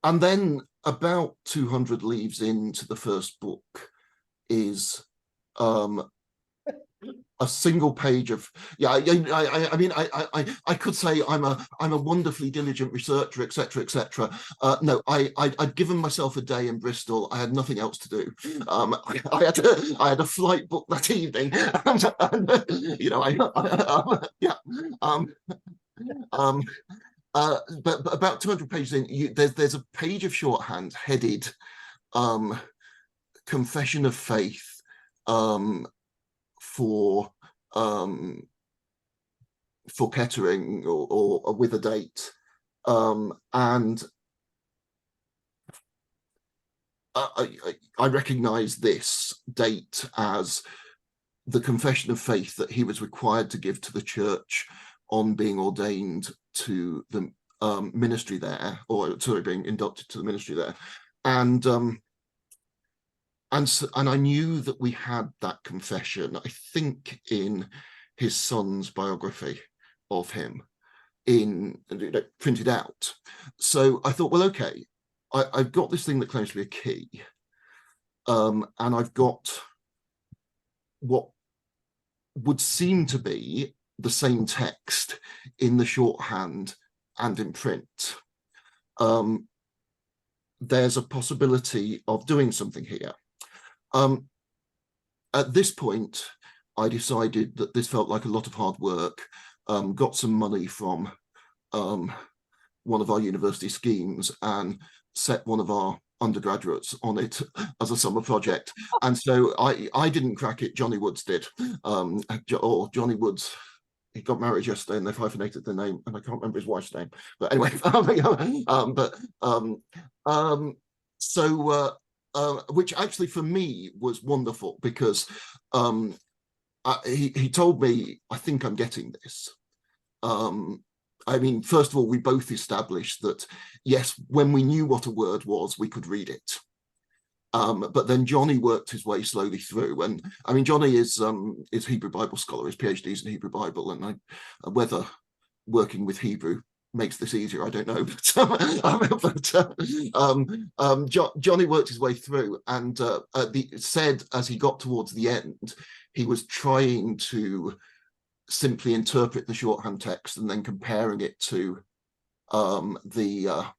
then about 200 leaves into the first book is a single page of, I mean, I could say I'm a wonderfully diligent researcher, etc. No, I'd given myself a day in Bristol. I had nothing else to do. I had a flight booked that evening, but about 200 pages in, there's a page of shorthand headed Confession of Faith for Kettering or with a date, and I recognize this date as the confession of faith that he was required to give to the church on being ordained to the ministry there, or sorry, being inducted to the ministry there, and I knew that we had that confession, I think, in his son's biography of him, printed out. So I thought, well, okay, I've got this thing that claims to be a key, and I've got what would seem to be the same text in the shorthand and in print. There's a possibility of doing something here. At this point, I decided that this felt like a lot of hard work, got some money from one of our university schemes and set one of our undergraduates on it as a summer project. And so I didn't crack it, Johnny Woods did, or Johnny Woods he got married yesterday and they've hyphenated the name, and I can't remember his wife's name. But anyway, which actually for me was wonderful, because he told me, I think I'm getting this. I mean, first of all, we both established that, yes, when we knew what a word was, we could read it. But then Johnny worked his way slowly through, and I mean, Johnny is Hebrew Bible scholar. His PhD's in Hebrew Bible, and whether working with Hebrew makes this easier, I don't know. Johnny worked his way through, and said as he got towards the end, he was trying to simply interpret the shorthand text and then comparing it to the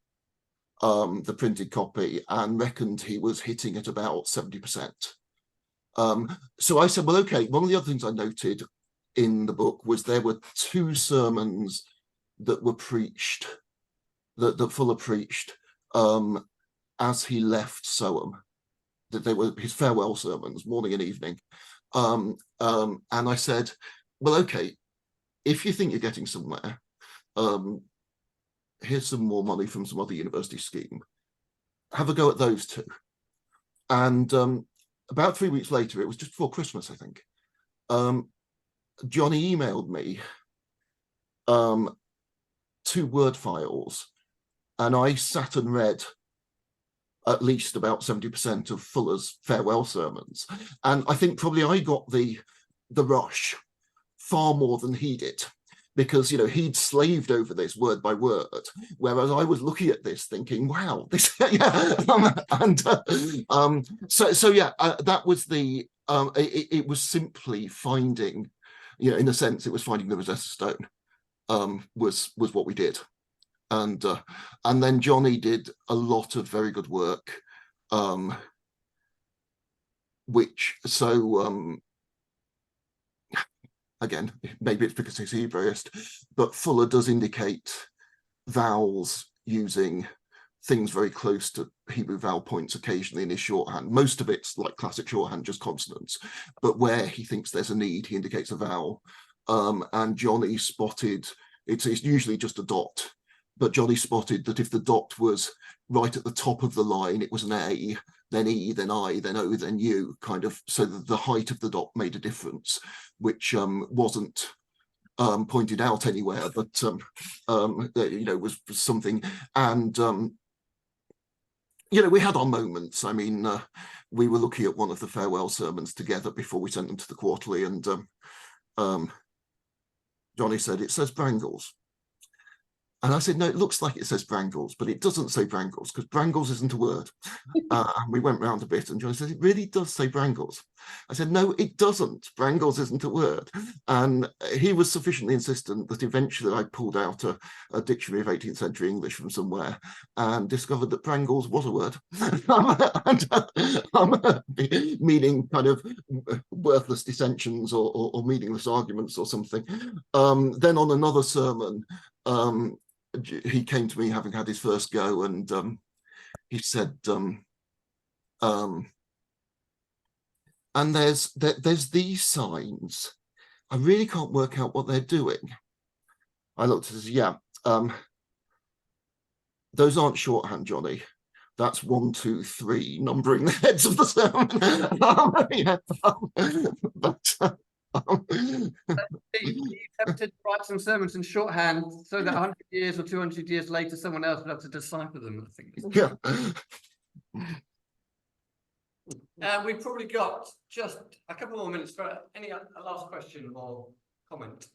printed copy, and reckoned he was hitting at about 70%. So I said, well, okay, one of the other things I noted in the book was there were 2 sermons that were preached, that Fuller preached as he left Soham, that they were his farewell sermons, morning and evening. And I said, well, okay, if you think you're getting somewhere, here's some more money from some other university scheme. Have a go at those 2. And about 3 weeks later, it was just before Christmas, I think, Johnny emailed me 2 Word files, and I sat and read at least about 70% of Fuller's farewell sermons. And I think probably I got the rush far more than he did, because, you know, he'd slaved over this word by word, whereas I was looking at this thinking, wow, this, yeah. That was the, it was simply finding, you know, in a sense, it was finding the Rosetta Stone, was what we did. And then Johnny did a lot of very good work, again, maybe it's because he's Hebraist, but Fuller does indicate vowels using things very close to Hebrew vowel points occasionally in his shorthand. Most of it's like classic shorthand, just consonants. But where he thinks there's a need, he indicates a vowel. And Johnny spotted, it's usually just a dot, but Johnny spotted that if the dot was right at the top of the line, it was an A, then E, then I, then O, then U, kind of, so that the height of the dot made a difference, which wasn't pointed out anywhere, but you know, was something. And you know, we had our moments. I mean, we were looking at one of the farewell sermons together before we sent them to the quarterly, and Johnny said, it says Brangles. And I said, no, it looks like it says Brangles, but it doesn't say Brangles, because Brangles isn't a word. And we went round a bit, and Johnny said, it really does say Brangles. I said, no, it doesn't. Brangles isn't a word. And he was sufficiently insistent that eventually I pulled out a dictionary of 18th century English from somewhere and discovered that Brangles was a word. Meaning kind of worthless dissensions or meaningless arguments or something. Then on another sermon, he came to me having had his first go, and he said, and there's these signs, I really can't work out what they're doing. I looked and said, yeah, those aren't shorthand, Johnny. That's 1, 2, 3 numbering the heads of the sermon. He attempted to write some sermons in shorthand so that 100 years or 200 years later, someone else would have to decipher them, I think. Yeah. We've probably got just a couple more minutes for any last question or comment.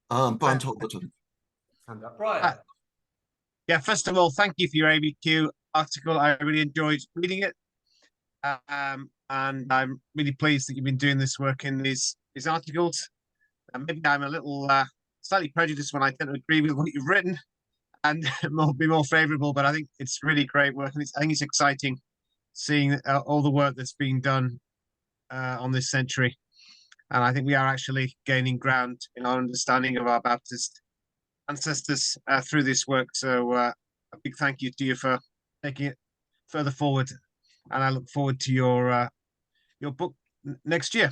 Brian Talbot. Hand up. Brian. Yeah, first of all, thank you for your ABQ article. I really enjoyed reading it. And I'm really pleased that you've been doing this work in these articles. And maybe I'm a little slightly prejudiced when I tend to agree with what you've written and be more favourable, but I think it's really great work, and I think it's exciting seeing all the work that's being done on this century. And I think we are actually gaining ground in our understanding of our Baptist ancestors through this work. So a big thank you to you for taking it further forward, and I look forward to your book next year.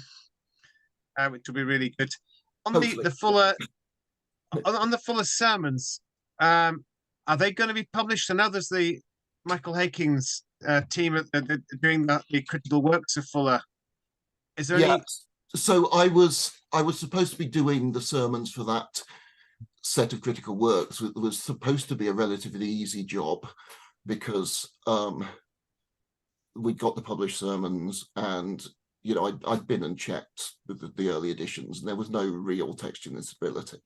which will be really good. On Hopefully. the Fuller, on the Fuller sermons, are they going to be published? I know there's the Michael Haking's team doing the critical works of Fuller. Is there any? So I was supposed to be doing the sermons for that set of critical works. It was supposed to be a relatively easy job because we got the published sermons, and you know I'd been and checked the early editions, and there was no real texture instability.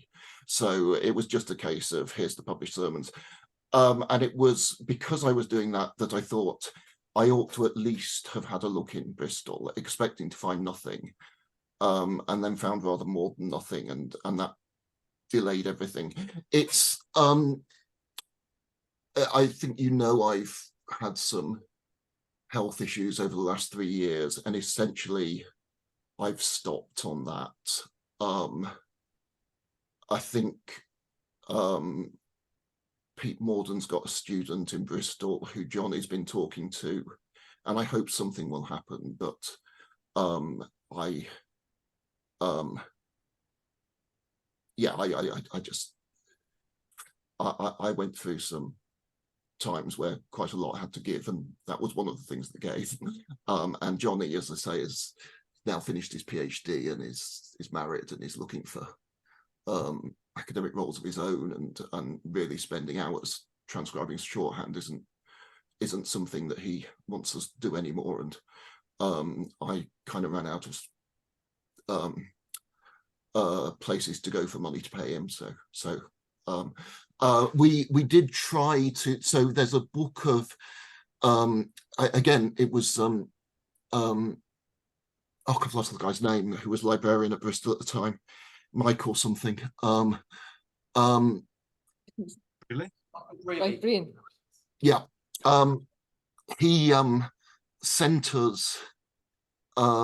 So it was just a case of here's the published sermons. And it was because I was doing that I thought I ought to at least have had a look in Bristol, expecting to find nothing, and then found rather more than nothing, and that delayed everything. It's I think I've had some health issues over the last 3 years, and essentially I've stopped on that. I think Pete Morden's got a student in Bristol who Johnny's been talking to, and I hope something will happen, but I went through some times where quite a lot had to give, and that was one of the things that gave. And Johnny, as I say, has now finished his PhD and is married and is looking for academic roles of his own, and really spending hours transcribing shorthand isn't something that he wants us to do anymore. And I kind of ran out of places to go for money to pay him. So we did try to. So there's a book of again, it was I've lost the guy's name, who was librarian at Bristol at the time, Mike or something. Really? Right, Brian. Yeah. He sent us a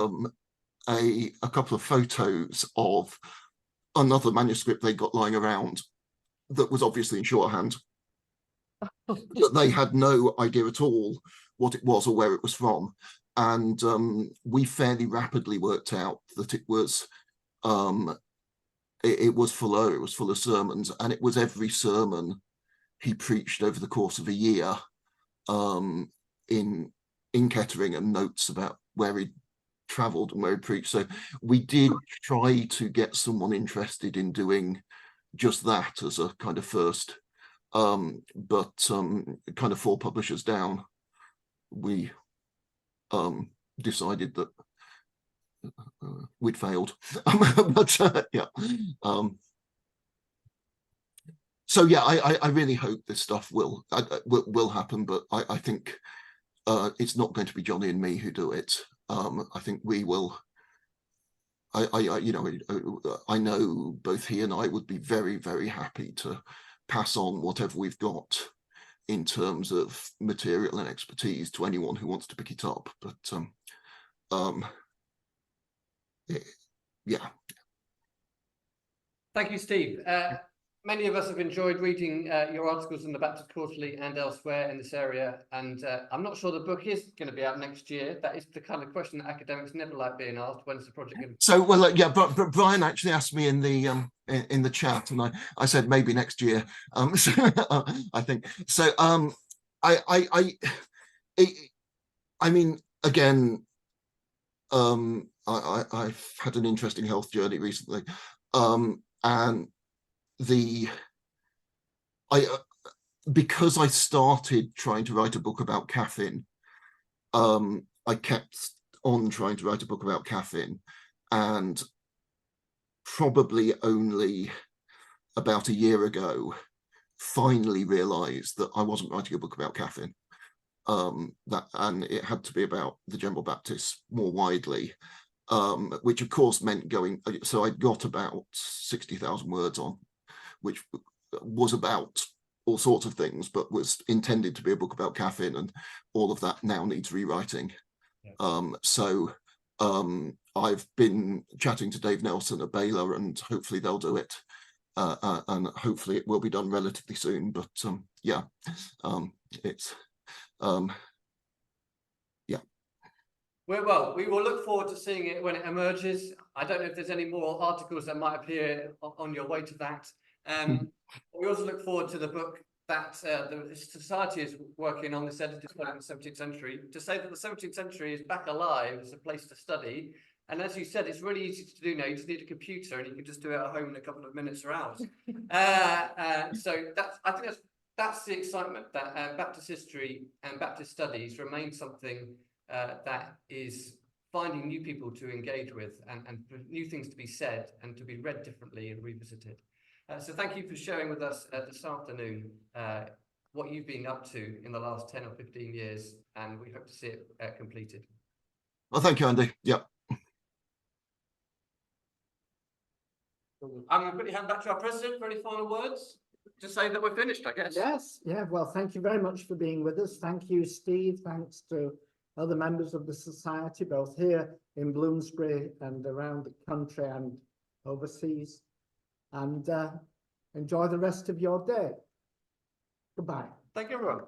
couple of photos of another manuscript they got lying around that was obviously in shorthand. That they had no idea at all what it was or where it was from. And we fairly rapidly worked out that it was Fuller, it was Fuller sermons, and it was every sermon he preached over the course of a year in Kettering, and notes about where he travelled and where he preached. So we did try to get someone interested in doing just that as a kind of first, but kind of 4 publishers down, we decided that we'd failed. But yeah. So yeah, I really hope this stuff will happen, but I think it's not going to be Johnny and me who do it. I think we will. I know both he and I would be very, very happy to pass on whatever we've got in terms of material and expertise to anyone who wants to pick it up. But yeah. Thank you, Steve. Many of us have enjoyed reading your articles in the Baptist Quarterly and elsewhere in this area, and I'm not sure the book is going to be out next year. That is the kind of question that academics never like being asked. When's the project going to be? So, well, yeah, but Brian actually asked me in the chat, and I said maybe next year. So, I think so. I mean, again, I've had an interesting health journey recently, and because I started trying to write a book about caffeine, I kept on trying to write a book about caffeine, and probably only about a year ago finally realized that I wasn't writing a book about caffeine, and it had to be about the General Baptists more widely, which of course meant going. So I got about 60,000 words on, which was about all sorts of things, but was intended to be a book about caffeine, and all of that now needs rewriting. Yeah. So I've been chatting to Dave Nelson at Baylor, and hopefully they'll do it, and hopefully it will be done relatively soon. But yeah, it's yeah. Well, we will look forward to seeing it when it emerges. I don't know if there's any more articles that might appear on your way to that. We also look forward to the book that the Society is working on, this edited in the 17th century, to say that the 17th century is back alive as a place to study. And as you said, it's really easy to do now. You just need a computer and you can just do it at home in a couple of minutes or hours. So I think that's the excitement, that Baptist history and Baptist studies remain something that is finding new people to engage with and new things to be said and to be read differently and revisited. So thank you for sharing with us this afternoon what you've been up to in the last 10 or 15 years, and we hope to see it completed. Well, thank you, Andy. Yeah. I'm going to quickly hand back to our president for any final words. To say that we're finished, I guess. Yes, yeah, well, thank you very much for being with us. Thank you, Steve. Thanks to other members of the Society, both here in Bloomsbury and around the country and overseas. And enjoy the rest of your day. Goodbye. Thank you, everyone.